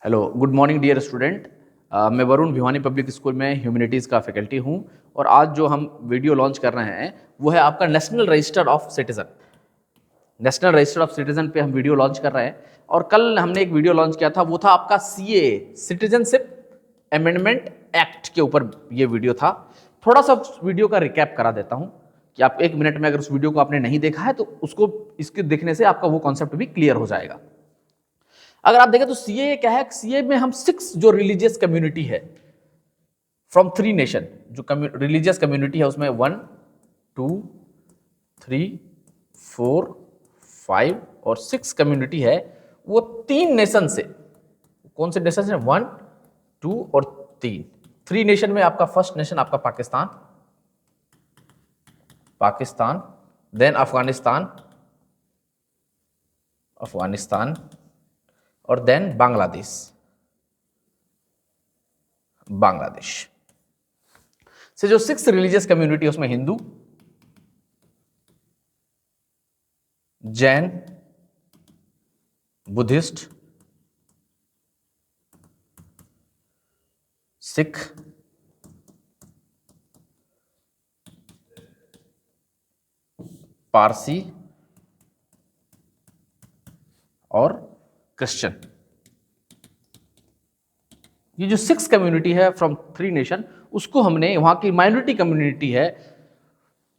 Hello, good morning dear student. मैं Varun Bhiwani public school में humanities का फैकल्टी हूँ और आज जो हम वीडियो लॉन्च कर रहे हैं वो है आपका national register of citizen. National register of citizen पे हम वीडियो लॉन्च कर रहे हैं और कल हमने एक वीडियो लॉन्च किया था, वो था आपका सीएए सिटीजनशिप अमेंडमेंट एक्ट के ऊपर ये वीडियो था। थोड़ा सा वीडियो का रिकैप करा देता हूँ कि आप एक मिनट में अगर उस वीडियो को आपने नहीं देखा है तो उसको इसके देखने से आपका वो कॉन्सेप्ट भी क्लियर हो जाएगा। अगर आप देखें तो सीए क्या है, सीए में हम 6 जो रिलीजियस कम्युनिटी है फ्रॉम 3 नेशन, जो रिलीजियस कम्युनिटी है उसमें 1, 2, 3, 4, 5 और 6 कम्युनिटी है, वो 3 नेशन से। कौन से नेशन है? 1, 2 और 3 नेशन में आपका फर्स्ट नेशन आपका पाकिस्तान, देन अफगानिस्तान और देन बांग्लादेश। से जो 6 रिलीजियस कम्युनिटी है उसमें हिंदू, जैन, बुद्धिस्ट, सिख, पारसी और क्रिश्चियन। ये जो 6 कम्युनिटी है फ्रॉम 3 नेशन, उसको हमने वहां की माइनॉरिटी कम्युनिटी है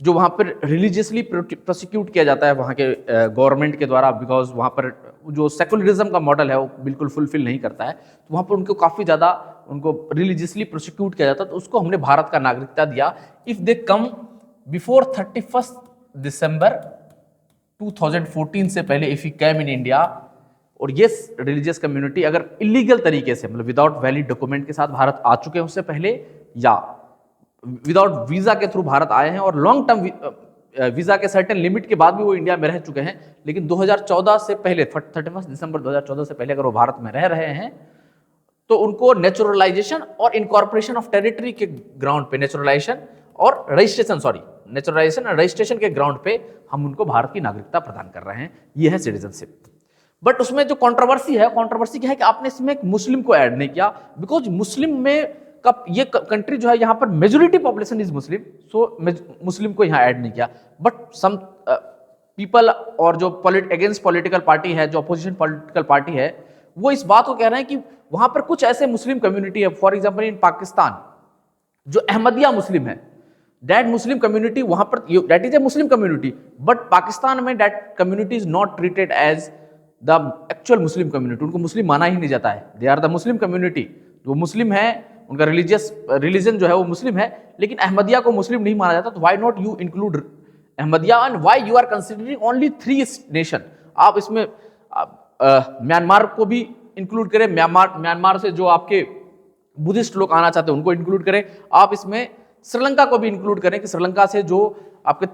जो वहां पर रिलीजियसली प्रोसिक्यूट किया जाता है वहां के गवर्नमेंट के द्वारा, बिकॉज वहां पर जो सेकुलरिज्म का मॉडल है वो बिल्कुल फुलफिल नहीं करता है, तो वहां पर उनको काफ़ी ज़्यादा उनको रिलीजियसली प्रोसिक्यूट किया जाता है। तो उसको हमने भारत का नागरिकता दिया इफ़ दे कम बिफोर 31 दिसंबर 2014 से पहले, if you came in India. और ये रिलीजियस कम्युनिटी अगर इलीगल तरीके से, मतलब विदाउट वैलिड डॉक्यूमेंट के साथ भारत आ चुके हैं उससे पहले, या विदाउट वीजा के थ्रू भारत आए हैं और लॉन्ग टर्म वीजा के सर्टेन लिमिट के बाद भी वो इंडिया में रह चुके हैं, लेकिन 2014 से पहले 31 दिसंबर 2014 से पहले अगर वो भारत में रह रहे हैं तो उनको नेचुरलाइजेशन और इनकॉर्पोरेशन ऑफ टेरिटरी के ग्राउंड पे, नेचुरलाइजेशन और रजिस्ट्रेशन के ग्राउंड पे हम उनको भारत की नागरिकता प्रदान कर रहे हैं। ये है सिटीजनशिप। बट उसमें जो कंट्रोवर्सी क्या है कि आपने इसमें एक मुस्लिम को ऐड नहीं किया, बिकॉज मुस्लिम में ये कंट्री जो है यहाँ पर मेजोरिटी पॉपुलेशन इज मुस्लिम, सो मुस्लिम को यहाँ ऐड नहीं किया। बट सम पीपल और जो अगेंस्ट पॉलिटिकल पार्टी है, जो अपोजिशन पॉलिटिकल पार्टी है, वो इस बात को कह रहे हैं कि वहां पर कुछ ऐसे मुस्लिम कम्युनिटी है, फॉर एग्जाम्पल इन पाकिस्तान जो अहमदिया मुस्लिम है, दैट मुस्लिम कम्युनिटी वहां पर, that is a Muslim community, but Pakistan में that community is not treated as the actual Muslim community. उनको मुस्लिम माना ही नहीं जाता है। They are the Muslim community, वो मुस्लिम है, उनका रिलीजन जो है वो मुस्लिम है, लेकिन अहमदिया को मुस्लिम नहीं माना जाता। तो why not you include Ahmadiyya and why you are considering only 3 nation? आप इसमें म्यांमार को भी इंक्लूड करें, म्यांमार से जो आपके बुद्धिस्ट लोग आना चाहते हैं उनको इंक्लूड करें। आप इसमें श्रीलंका को भी इंक्लूड करें कि श्रीलंका से जो आपके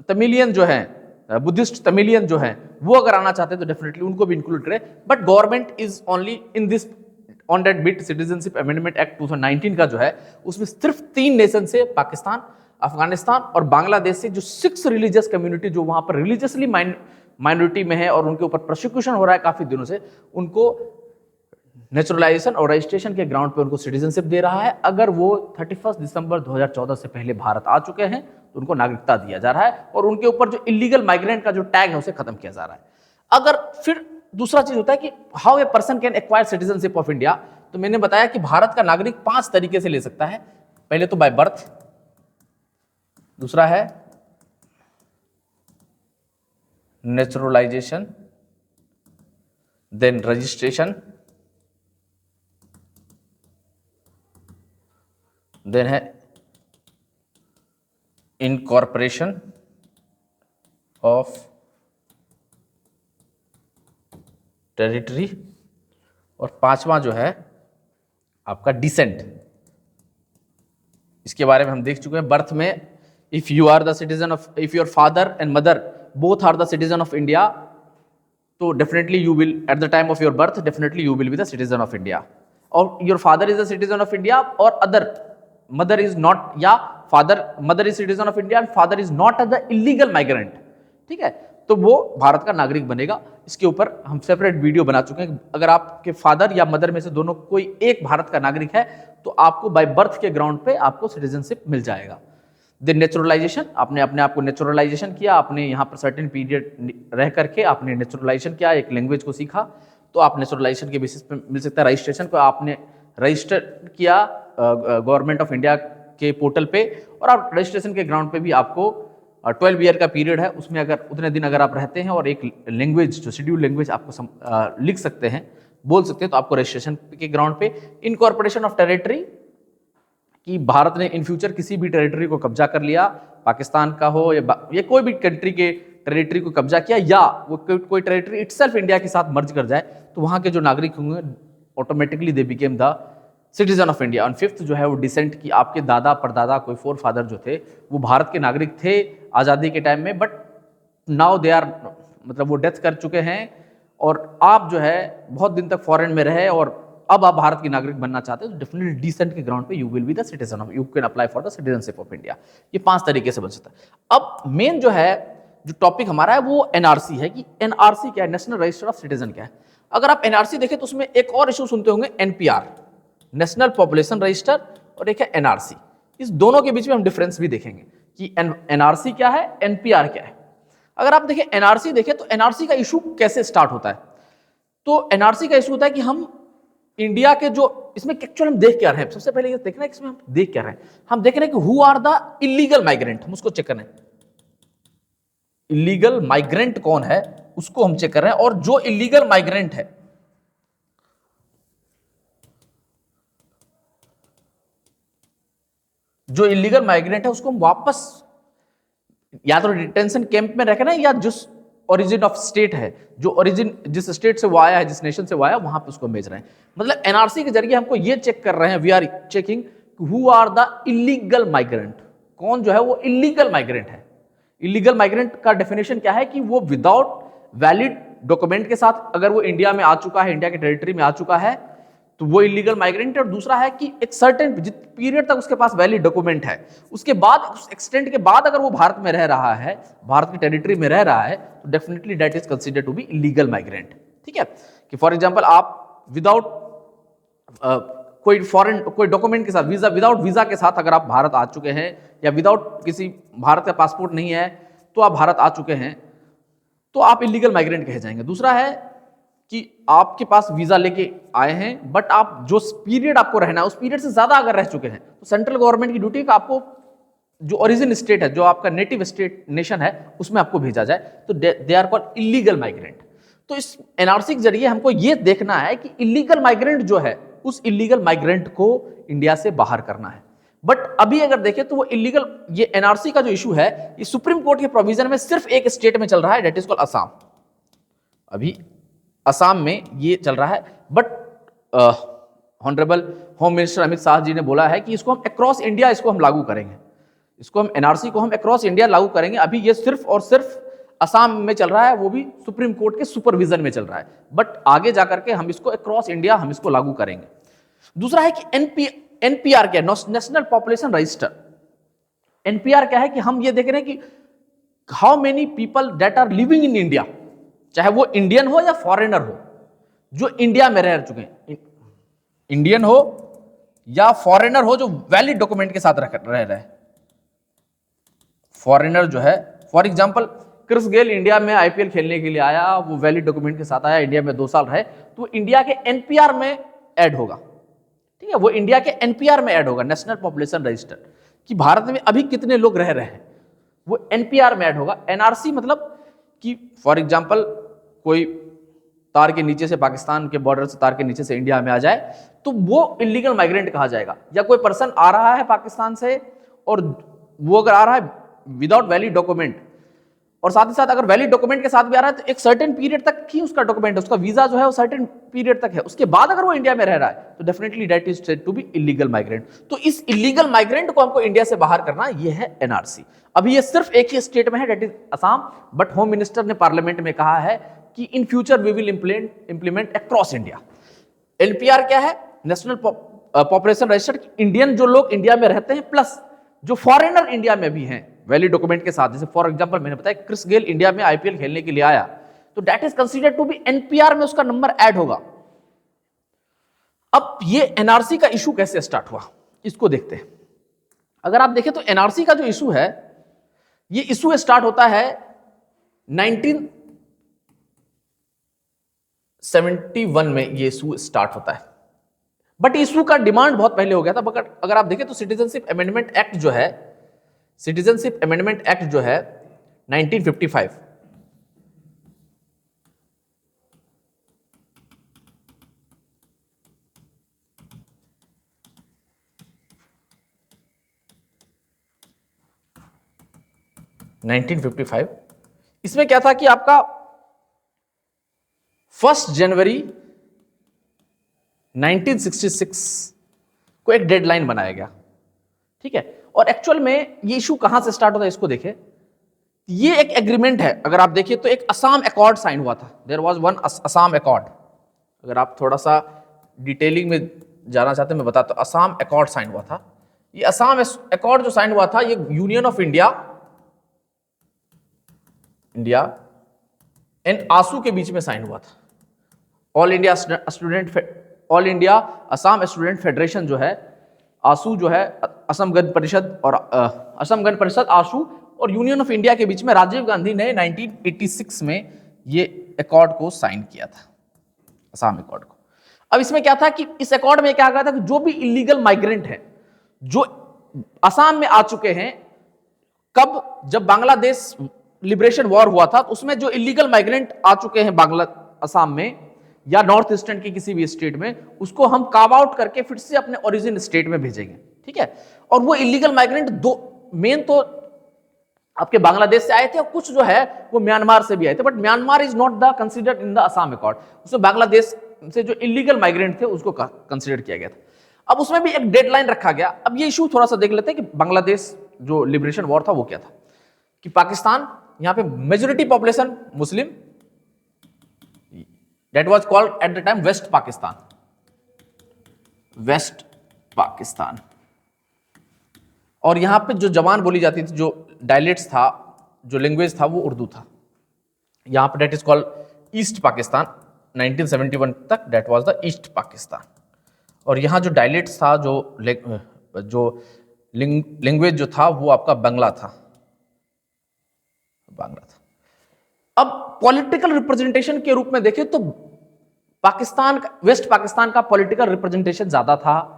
तमिलियन जो है, बुद्धिस्ट तमिलियन जो है, वो अगर आना चाहते हैं तो डेफिनेटली उनको भी इंक्लूड करें। But government is only in this on that bit citizenship amendment act 2019 का जो है, उसमें सिर्फ 3 नेशन से, पाकिस्तान, अफगानिस्तान और बांग्लादेश से, जो 6 रिलीजियस कम्युनिटी जो वहां पर रिलीजियसली माइनॉरिटी में है और उनके ऊपर प्रोसिक्यूशन हो रहा है काफी दिनों से, उनको नेचुरलाइजेशन और रजिस्ट्रेशन के ग्राउंड पे उनको सिटीजनशिप दे रहा है। अगर वो 31 दिसंबर 2014 से पहले भारत आ चुके हैं तो उनको नागरिकता दिया जा रहा है और उनके ऊपर जो इलीगल माइग्रेंट का जो टैग है उसे खत्म किया जा रहा है। अगर फिर दूसरा चीज होता है कि how a person can acquire citizenship of India, तो मैंने बताया कि भारत का नागरिक 5 तरीके से ले सकता है। पहले तो बाय बर्थ, दूसरा है नेचुरलाइजेशन, देन रजिस्ट्रेशन, देन है इनकॉर्पोरेशन ऑफ टेरिटरी, और 5वां जो है आपका डिसेंट। इसके बारे में हम देख चुके हैं। बर्थ में if you are the citizen of, if your father and mother both are the citizen of India, तो definitely you will at the time of your birth definitely you will be the citizen of India. और your father is the citizen of India और other mother is not, या mother is citizen of India and father is not the illegal migrant, ठीक है। तो वो भारत का नागरिक बनेगा। इसके ऊपर हम सेपरेट वीडियो बना चुके हैं। अगर आपके फादर या मदर में से दोनों कोई एक भारत का नागरिक है तो आपको बाय बर्थ के ग्राउंड पे आपको सिटीजनशिप मिल जाएगा। देन नेचुरलाइजेशन, आपने अपने आप को नेचुरलाइजेशन किया, आपने यहाँ पर सर्टेन पीरियड रह करके आपने नेचुरलाइजेशन किया, एक लैंग्वेज को सीखा, तो आप नेचुरलाइजेशन के बेसिस पे मिल सकता है। रजिस्ट्रेशन को आपने रजिस्टर किया गवर्नमेंट ऑफ इंडिया के पोर्टल पे, और आप रजिस्ट्रेशन के ग्राउंड पे भी आपको 12 ईयर का पीरियड है, उसमें अगर उतने दिन अगर आप रहते हैं और एक लैंग्वेज जो शेड्यूल लैंग्वेज आपको लिख सकते हैं, बोल सकते हैं, तो आपको रजिस्ट्रेशन के ग्राउंड पे। इनकॉर्पोरेशन ऑफ टेरिटरी, कि भारत ने इन फ्यूचर किसी भी टेरिटरी को कब्जा कर लिया, पाकिस्तान का हो या कोई भी कंट्री के टेरिटरी को कब्जा किया, या वो कोई टेरिटरी इटसेल्फ इंडिया के साथ मर्ज कर जाए, तो वहां के जो नागरिक होंगे automatically they became the citizen of India. और फिफ्थ जो है वो डिसेंट, की आपके दादा परदादा कोई फोर फादर जो थे वो भारत के नागरिक थे आज़ादी के टाइम में, बट नाउ दे आर, मतलब वो डेथ कर चुके हैं, और आप जो है बहुत दिन तक फॉरेन में रहे और अब आप भारत की नागरिक बनना चाहते हैं, तो डेफिनेटली डिसेंट के ग्राउंड पे you will be the citizen of, you can apply for the citizenship of India. ये 5 तरीके से बन सकता है। अब मेन जो है जो टॉपिक हमारा है वो एनआरसी है, कि एनआरसी क्या है, नेशनल रजिस्टर ऑफ सिटीजन क्या है। अगर आप एनआरसी देखें तो उसमें एक और इशू सुनते होंगे, एनपीआर, नेशनल पॉपुलेशन रजिस्टर, और एक है एनआरसी। इस दोनों के बीच में हम डिफरेंस भी देखेंगे कि एनआरसी क्या है, एनपीआर क्या है। अगर आप देखें एनआरसी देखें तो एनआरसी का इशू कैसे स्टार्ट होता है, तो एनआरसी का इशू होता है कि हम इंडिया के जो इसमें एक्चुअल हम देख क्या रहे हैं, सबसे पहले ये देखना है इसमें हम देख क्या रहे हैं। हम देख रहे हैं कि who are the illegal migrant, हम उसको चेक कर रहे हैं, इलीगल माइग्रेंट कौन है उसको हम चेक कर रहे हैं। और जो इलीगल माइग्रेंट है, जो इलीगल माइग्रेंट है उसको हम वापस या तो डिटेंशन कैंप में रखना है, या जिस ओरिजिन ऑफ स्टेट है, जो ओरिजिन जिस स्टेट से वो आया है, जिस नेशन से वो आया, वहां पे उसको भेज रहे हैं। मतलब एनआरसी के जरिए हमको ये चेक कर रहे हैं, we are checking who are the illegal migrant, कौन जो है वो इलीगल माइग्रेंट है। इलीगल माइग्रेंट का डेफिनेशन क्या है कि वो विदाउट वैलिड डॉक्यूमेंट के साथ अगर वो इंडिया में आ चुका है, इंडिया के टेरिटरी में आ चुका है, तो वो इलीगल माइग्रेंट है। और दूसरा है कि एक सर्टेन पीरियड तक उसके पास वैलिड डॉक्यूमेंट है, उसके बाद उस एक्सटेंट के बाद अगर वो भारत में रह रहा है, भारत की टेरिटरी में रह रहा है, तो definitely that is considered to be illegal migrant. ठीक है, कि फॉर एग्जांपल आप विदाउट कोई डॉक्यूमेंट के साथ, विदाउट वीजा के साथ अगर आप भारत आ चुके हैं, या विदाउट किसी भारत का पासपोर्ट नहीं है तो आप भारत आ चुके हैं, तो आप इलीगल माइग्रेंट कहे जाएंगे। दूसरा है कि आपके पास वीजा लेके आए हैं, बट आप जो पीरियड आपको रहना है उस पीरियड से ज्यादा अगर रह चुके हैं, तो सेंट्रल गवर्नमेंट की ड्यूटी है कि आपको जो ओरिजिन स्टेट है, जो आपका नेटिव स्टेट नेशन है, उसमें आपको भेजा जाए, तो they are called illegal migrant. तो इस एनआरसी के जरिए हमको ये देखना है कि इलीगल माइग्रेंट जो है, उस इलीगल माइग्रेंट को इंडिया से बाहर करना है। बट अभी अगर देखें तो वो इलीगल, ये एनआरसी का जो इशू है, ये सुप्रीम कोर्ट के प्रोविजन में सिर्फ एक स्टेट में चल रहा है, दैट इज कॉल्ड असम। अभी असम में ये चल रहा है, but honourable home minister Amit Shah ji ने बोला है कि इसको हम अक्रॉस इंडिया इसको हम लागू करेंगे, इसको हम एनआरसी को हम अक्रॉस इंडिया लागू करेंगे। अभी ये सिर्फ और सिर्फ असम में चल रहा है, वो भी सुप्रीम कोर्ट के सुपरविजन में चल रहा है, बट आगे जाकर के हम इसको अक्रॉस इंडिया हम इसको लागू करेंगे। दूसरा है कि एनपीआर क्या है, नेशनल पॉपुलेशन रजिस्टर। एनपीआर क्या है कि हम ये देख रहे हैं कि how many people that are living in India, चाहे वो इंडियन हो या फॉरेनर हो, जो इंडिया में रह चुके हैं, इंडियन हो या फॉरेनर हो जो वैलिड डॉक्यूमेंट के साथ रह रहे हैं। फॉरेनर जो है, for example Chris Gayle India में आईपीएल खेलने के लिए आया, वो वैलिड डॉक्यूमेंट के साथ आया, इंडिया में 2 साल रहे, तो इंडिया के एनपीआर में ऐड होगा। ठीक है, वो इंडिया के एनपीआर में ऐड होगा, नेशनल पॉपुलेशन रजिस्टर, कि भारत में अभी कितने लोग रह रहे हैं, वो एनपीआर में ऐड होगा। एनआरसी मतलब कि फॉर एग्जांपल कोई तार के नीचे से, पाकिस्तान के बॉर्डर से तार के नीचे से इंडिया में आ जाए, तो वो इलीगल माइग्रेंट कहा जाएगा। या कोई पर्सन आ रहा है पाकिस्तान से, और वो अगर आ रहा है विदाउट वैलिड डॉक्यूमेंट, और साथ ही साथ अगर वैलिड डॉक्यूमेंट के साथ भी आ रहा है, तो एक सर्टेन पीरियड तक ही उसका डॉक्यूमेंट है, उसका वीजा जो है वो सर्टेन पीरियड तक है, उसके बाद अगर वो इंडिया में रह रहा है, तो definitely that is said to be illegal migrant. तो इस इलीगल माइग्रेंट को हमको इंडिया से बाहर करना, ये है एनआरसी। अभी ये सिर्फ एक ही स्टेट में है, that is Assam, but home minister ने पार्लियामेंट में कहा है कि in future we will implement across India. NPR क्या है, नेशनल पॉपुलेशन रजिस्टर, इंडियन जो लोग इंडिया में रहते हैं प्लस जो फॉरेनर इंडिया में भी हैं, वैलिड डॉक्यूमेंट के साथ, जैसे फॉर एग्जांपल मैंने बताया क्रिस गेल इंडिया में आईपीएल खेलने के लिए आया, तो that is considered to be NPR में उसका नंबर ऐड होगा। अब ये एनआरसी का इशू कैसे स्टार्ट हुआ इसको देखते हैं। अगर आप देखें तो एनआरसी का जो इशू है, ये इशू स्टार्ट होता है 1971 में, ये इशू स्टार्ट होता है। बट इशू का डिमांड बहुत पहले हो गया था। बट अगर आप देखें तो सिटीजनशिप अमेंडमेंट एक्ट जो है, सिटीजनशिप अमेंडमेंट एक्ट जो है 1955, इसमें क्या था कि आपका 1 जनवरी 1966 को एक डेडलाइन बनाया गया, ठीक है। और एक्चुअल में ये इशू कहां से स्टार्ट होता है इसको देखें। ये एक एग्रीमेंट है, अगर आप देखिए तो एक असम अकॉर्ड साइन हुआ था, there was one Assam accord. अगर आप थोड़ा सा डिटेलिंग में जाना चाहते हैं मैं बताता हूं, असम अकॉर्ड साइन हुआ था। ये असम अकॉर्ड जो साइन हुआ था, ये यूनियन ऑफ इंडिया एंड आसू के बीच में साइन हुआ था। All India Assam student federation जो है, आसू जो है, असम गण परिषद और असम गण परिषद आसू और यूनियन ऑफ इंडिया के बीच में राजीव गांधी ने 1986 में ये अकॉर्ड को साइन किया था, असम अकॉर्ड को। अब इसमें क्या था कि इस अकॉर्ड में क्या कहा था कि जो भी इलीगल माइग्रेंट है जो असम में आ चुके हैं, कब, जब बांग्लादेश लिबरेशन वॉर हुआ था, तो उसमें जो इलीगल माइग्रेंट आ चुके हैं असम में या नॉर्थ ईस्टर्न की किसी भी स्टेट में, उसको हम कार्व आउट करके फिर से अपने ओरिजिन स्टेट में भेजेंगे, ठीक है। और वो इलीगल माइग्रेंट दो मेन तो आपके बांग्लादेश से आए थे और कुछ जो है वो म्यांमार से भी आए थे, but Myanmar is not the considered in the Assam accord. उसमें बांग्लादेश से जो इलीगल माइग्रेंट थे उसको कंसीडर किया गया था। अब उसमें भी एक डेडलाइन रखा गया। अब ये इशू थोड़ा सा देख लेते हैं कि बांग्लादेश जो लिबरेशन वॉर था वो क्या था, कि पाकिस्तान, यहां पे majority population Muslim, that was called at the time west Pakistan, west Pakistan. और यहां पे जो जबान बोली जाती थी, जो डायलेक्ट्स था, जो लैंग्वेज था, वो उर्दू था। यहां पे that is called east Pakistan. 1971 तक that was the east Pakistan. और यहां जो डायलेक्ट्स था, जो लैंग्वेज जो था, वो आपका बांग्ला था, बांग्ला था। अब पॉलिटिकल रिप्रेजेंटेशन के रूप में देखें तो पाकिस्तान, वेस्ट पाकिस्तान का पॉलिटिकल रिप्रेजेंटेशन ज्यादा था।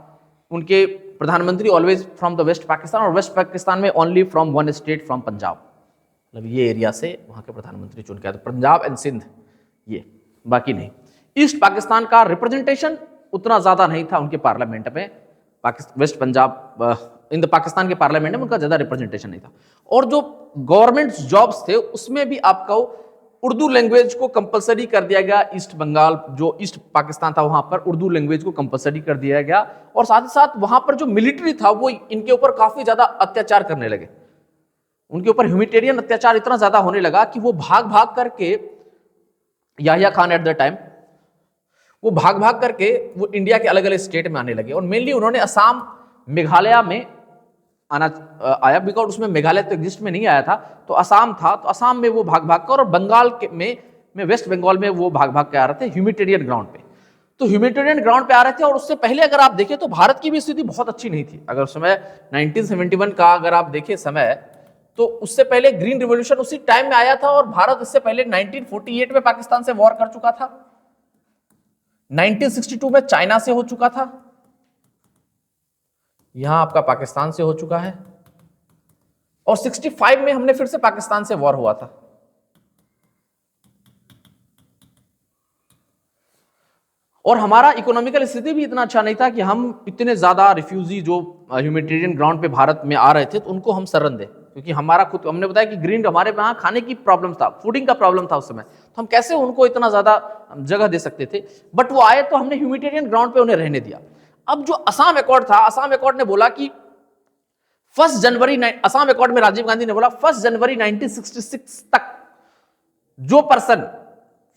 उनके प्रधानमंत्री always from the west Pakistan, और वेस्ट पाकिस्तान में only from one state, from Punjab, मतलब ये एरिया से वहां के प्रधानमंत्री चुन के आए, तो पंजाब एंड सिंध, ये बाकी नहीं। ईस्ट पाकिस्तान का रिप्रेजेंटेशन उतना ज्यादा नहीं था उनके पार्लियामेंट में, west Punjab in the Pakistan के पार्लियामेंट में उनका ज्यादा रिप्रेजेंटेशन नहीं था। और जो गवर्नमेंट जॉब्स थे उसमें भी आपको उर्दू लैंग्वेज को कंपलसरी कर दिया गया। ईस्ट बंगाल, जो ईस्ट पाकिस्तान था, वहां पर उर्दू लैंग्वेज को कंपलसरी कर दिया गया। और साथ ही साथ वहां पर जो मिलिट्री था वो इनके ऊपर काफी ज्यादा अत्याचार करने लगे। उनके ऊपर ह्यूमैनिटेरियन अत्याचार इतना ज्यादा होने लगा कि वो भाग भाग करके, Yahya Khan at the time, वो भाग भाग करके वो इंडिया के अलग अलग स्टेट में आने लगे। और मेनली उन्होंने असम, मेघालय में आया, बिकॉज उसमें मेघालय तो एग्जिस्ट में नहीं आया था, तो असम था, तो असम में वो भाग भाग कर, और बंगाल के में वेस्ट बंगाल में वो भाग भाग के आ रहे थे ह्यूमैनिटेरियन ग्राउंड पे। तो ह्यूमैनिटेरियन ग्राउंड पे आ रहे थे। और उससे पहले अगर आप देखें तो भारत की भी स्थिति बहुत अच्छी नहीं थी। अगर समय 1971 का अगर आप देखें समय, तो उससे पहले ग्रीन रिवॉल्यूशन उसी टाइम में आया था, और भारत इससे पहले 1948 में पाकिस्तान से वॉर कर चुका था, 1962 में चाइना से हो चुका था, यहां आपका पाकिस्तान से हो चुका है, और 65 में हमने फिर से पाकिस्तान से वॉर हुआ था। और हमारा इकोनॉमिकल स्थिति भी इतना अच्छा नहीं था कि हम इतने ज्यादा रिफ्यूजी जो ह्यूमैनिटेरियन ग्राउंड पे भारत में आ रहे थे तो उनको हम शरण दें, क्योंकि हमारा खुद, हमने बताया कि ग्रीन, हमारे यहाँ खाने की प्रॉब्लम था, फूडिंग का प्रॉब्लम था उस समय, तो हम कैसे उनको इतना ज्यादा जगह दे सकते थे। बट वो आए तो हमने ह्यूमैनिटेरियन ग्राउंड पे उन्हें रहने दिया। अब जो असम अकॉर्ड था, असम अकॉर्ड ने बोला कि 1 जनवरी, असम अकॉर्ड में राजीव गांधी ने बोला 1 जनवरी 1966 तक जो पर्सन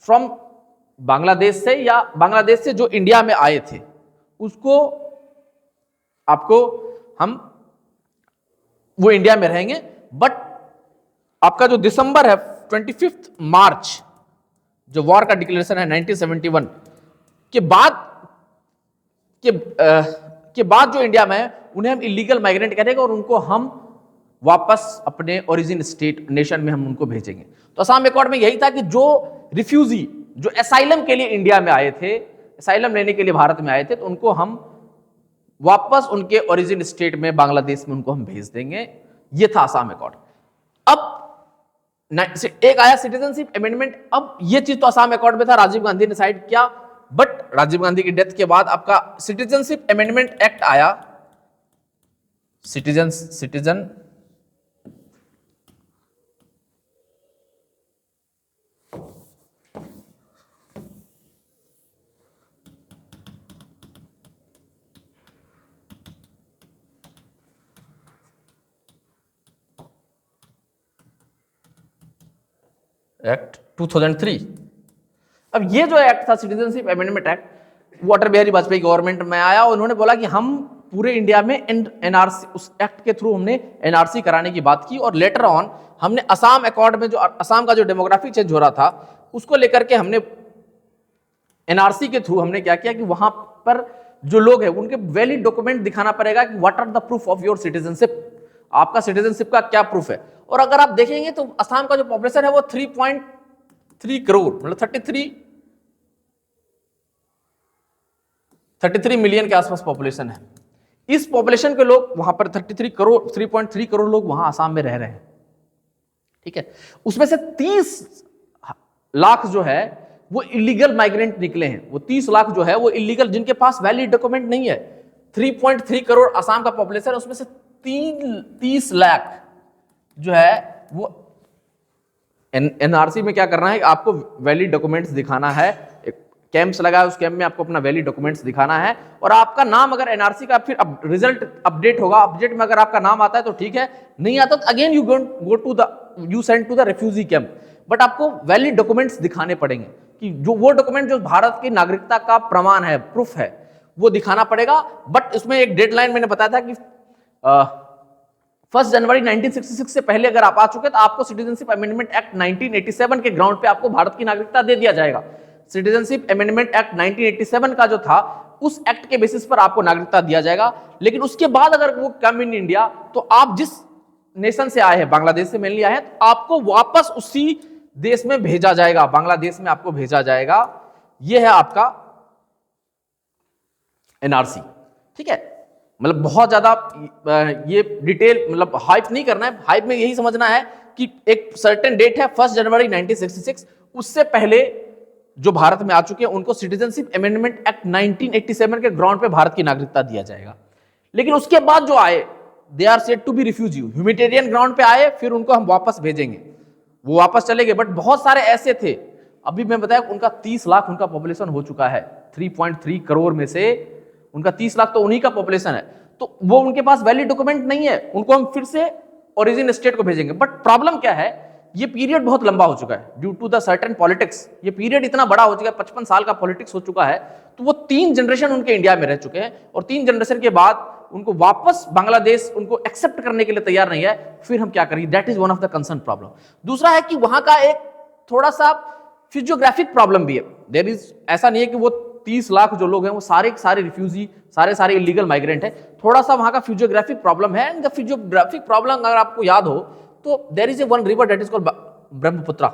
फ्रॉम बांग्लादेश से या बांग्लादेश से जो इंडिया में आए थे, उसको आपको हम, वो इंडिया में रहेंगे, बट आपका जो दिसंबर है 25 मार्च जो वॉर का डिक्लेरेशन है 1971 के बाद के बाद जो इंडिया में है उन्हें हम इलीगल माइग्रेंट करेंगे और उनको हम वापस अपने ओरिजिन स्टेट नेशन में हम उनको भेजेंगे। तो असम एकॉर्ड में यही था कि जो रिफ्यूजी जो एसाइलम के लिए इंडिया में आए थे, एसाइलम लेने के लिए भारत में आए थे, तो उनको हम वापस उनके ओरिजिन स्टेट में बांग्लादेश में उनको हम भेज देंगे। ये था असम एकॉर्ड। अब एक आया सिटीजनशिप अमेंडमेंट। अब ये चीज तो असम एकॉर्ड में था, राजीव गांधी ने साइड किया, बट राजीव गांधी की डेथ के बाद आपका सिटीजनशिप अमेंडमेंट एक्ट आया। Citizen act 2003। अब ये जो एक्ट था सिटीजनशिप अमेंडमेंट एक्ट, वो अटल बिहारी वाजपेयी गवर्नमेंट में आया और उन्होंने बोला कि हम पूरे इंडिया में एनआरसी, उस एक्ट के थ्रू हमने एनआरसी कराने की बात की। और लेटर ऑन हमने असम अकॉर्ड में जो असम का जो डेमोग्राफिक चेंज हो रहा था उसको लेकर के हमने एनआरसी के थ्रू हमने क्या किया कि वहां पर जो लोग हैं उनके वैलिड डॉक्यूमेंट दिखाना पड़ेगा कि what are the proof of your citizenship, आपका सिटीजनशिप का क्या प्रूफ है। और अगर आप देखेंगे तो असम का जो पॉपुलेशन है वो 3.3 करोड़ मतलब 33 मिलियन के आसपास पॉपुलेशन है। इस पॉपुलेशन के लोग वहां पर 3.3 करोड़ लोग वहां असम में रह रहे हैं, ठीक है। उसमें से 30 लाख जो है वो इलीगल माइग्रेंट निकले हैं। वो 30 लाख जो है वो इलीगल, जिनके पास वैलिड डॉक्यूमेंट नहीं है। 3.3 करोड़ असम का पॉपुलेशन, उसमें से 30 लाख जो है वो एनआरसी में क्या करना है, आपको वैलिड डॉक्यूमेंट्स दिखाना है। एक कैंप्स लगा है, उस कैंप में आपको अपना वैलिड डॉक्यूमेंट्स दिखाना है। और आपका नाम अगर एनआरसी का फिर रिजल्ट अपडेट होगा, अपडेट में अगर आपका नाम आता है तो ठीक है, नहीं आता तो again you send to the refugee camp. But आपको वैलिड डॉक्यूमेंट्स दिखाने पड़ेंगे कि जो वो डॉक्यूमेंट जो भारत की नागरिकता का प्रमाण है, प्रूफ है, वो दिखाना पड़ेगा। बट इसमें एक डेडलाइन मैंने बताया था कि 1 जनवरी 1966 से पहले अगर आप आ चुके तो आपको सिटीजनशिप अमेंडमेंट एक्ट 1987 के ग्राउंड पे आपको भारत की नागरिकता दे दिया जाएगा। सिटीजनशिप अमेंडमेंट एक्ट 1987 का जो था उस एक्ट के बेसिस पर आपको नागरिकता दिया जाएगा। लेकिन उसके बाद अगर वो कम इन इंडिया, तो आप जिस नेशन से आए हैं, बांग्लादेश से मेनली आए हैं, तो आपको वापस उसी देश में भेजा जाएगा, बांग्लादेश में आपको भेजा जाएगा। यह है आपका एनआरसी, ठीक है। मतलब बहुत ज्यादा ये डिटेल मतलब हाइप नहीं करना है। हाइप में यही समझना है कि एक सर्टेन डेट है 1 जनवरी 1966, उससे पहले जो भारत में आ चुके हैं उनको सिटीजनशिप अमेंडमेंट एक्ट 1987 के ग्राउंड पे भारत की नागरिकता दिया जाएगा। लेकिन उसके बाद जो आए, they are said to be refugee, humanitarian ground पे आए, फिर उनको हम वापस भेजेंगे, वो वापस चले गए। बट बहुत सारे ऐसे थे, अभी मैं बताया उनका 30 लाख उनका पॉपुलेशन हो चुका है। 3.3 करोड़ में से उनका 30 लाख तो उन्हीं का पॉपुलेशन है, तो वो उनके पास वैलिड डॉक्यूमेंट नहीं है, उनको हम फिर से ओरिजिन स्टेट को भेजेंगे। बट प्रॉब्लम क्या है, ये पीरियड बहुत लंबा हो चुका है due to the certain politics. ये पीरियड इतना बड़ा हो चुका है, 55 साल का पॉलिटिक्स हो चुका है। तो वो 3 जनरेशन उनके इंडिया में रह चुके हैं और 3 जनरेशन के बाद उनको वापस बांग्लादेश उनको एक्सेप्ट करने के लिए तैयार नहीं है। फिर हम क्या करेंगे, that is one of the concern problem. दूसरा है कि वहां का एक थोड़ा सा फिजियोग्राफिक प्रॉब्लम भी है। देयर इज, ऐसा नहीं है कि वो 30 लाख जो लोग हैं वो सारे रिफ्यूजी, सारे इलीगल माइग्रेंट है। थोड़ा सा वहां का फिजियोग्राफिक प्रॉब्लम है। एंड द फिजियोग्राफिक प्रॉब्लम अगर आपको याद हो तो there is a one river that is called Brahmaputra.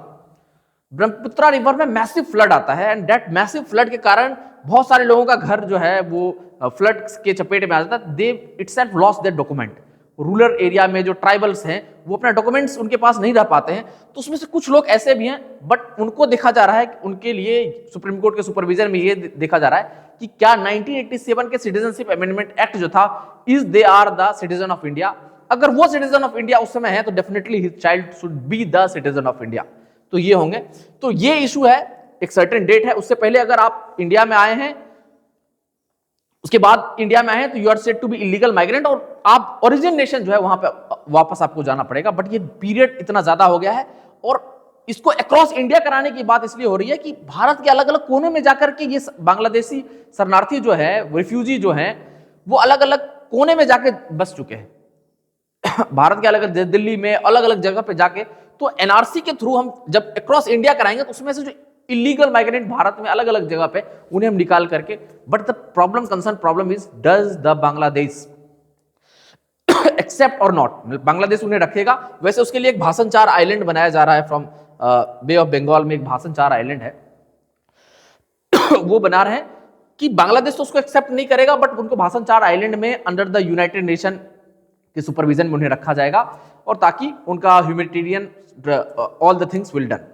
Brahmaputra river में मैसिव फ्लड आता है एंड दैट मैसिव फ्लड के कारण बहुत सारे लोगों का घर जो है वो फ्लड के चपेट में आ जाता है। They itself lost their document. Rural area में जो ट्राइबल्स हैं वो अपना डॉक्यूमेंट्स उनके पास नहीं रह पाते हैं। तो उसमें से कुछ लोग ऐसे भी हैं, बट उनको देखा जा रहा है कि उनके लिए सुप्रीम कोर्ट के सुपरविजन में ये देखा जा रहा है कि क्या 1987 के सिटीजनशिप अमेंडमेंट एक्ट जो था, is they are the citizen of India. अगर वो सिटीजन ऑफ इंडिया उस समय है तो definitely his child should be the citizen of India. तो ये होंगे। तो ये इशू है, एक सर्टेन डेट है, उससे पहले अगर आप इंडिया में आए हैं, उसके बाद इंडिया में आए हैं, तो you are said to be illegal migrant और आप ओरिजिन नेशन जो है वहां पे वापस आपको जाना पड़ेगा। बट ये पीरियड इतना ज्यादा हो गया है और इसको अक्रॉस इंडिया कराने की बात इसलिए हो रही है कि भारत के अलग अलग कोने में जाकर के ये बांग्लादेशी शरणार्थी जो है, रिफ्यूजी जो हैं, वो अलग अलग कोने में जाके बस चुके हैं। भारत के अलग अलग, दिल्ली में अलग अलग जगह पे जाके, तो एनआरसी के थ्रू हम जब अक्रॉस इंडिया कराएंगे तो उसमें से जो इलीगल माइग्रेंट भारत में अलग अलग जगह पे उन्हें हम निकाल करके, but the problem is does the Bangladesh accept और नॉट, बांग्लादेश उन्हें रखेगा। वैसे उसके लिए एक भाषण 4 आइलैंड बनाया जा रहा है, फ्रॉम बे ऑफ बंगाल में एक भाषण 4 आइलैंड है वो बना रहे हैं कि बांग्लादेश तो उसको एक्सेप्ट नहीं करेगा, बट उनको भाषण 4 आइलैंड में अंडर द यूनाइटेड नेशन के सुपरविजन में उन्हें रखा जाएगा, और ताकि उनका humanitarian all the things will done.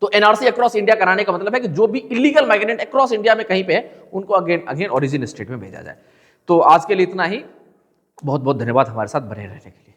तो एनआरसी अक्रॉस इंडिया कराने का मतलब है कि जो भी इलीगल माइग्रेंट अक्रॉस इंडिया में कहीं पे है उनको अगेन ओरिजिन स्टेट में भेजा जाए। तो आज के लिए इतना ही, बहुत बहुत धन्यवाद हमारे साथ बने रहने के लिए।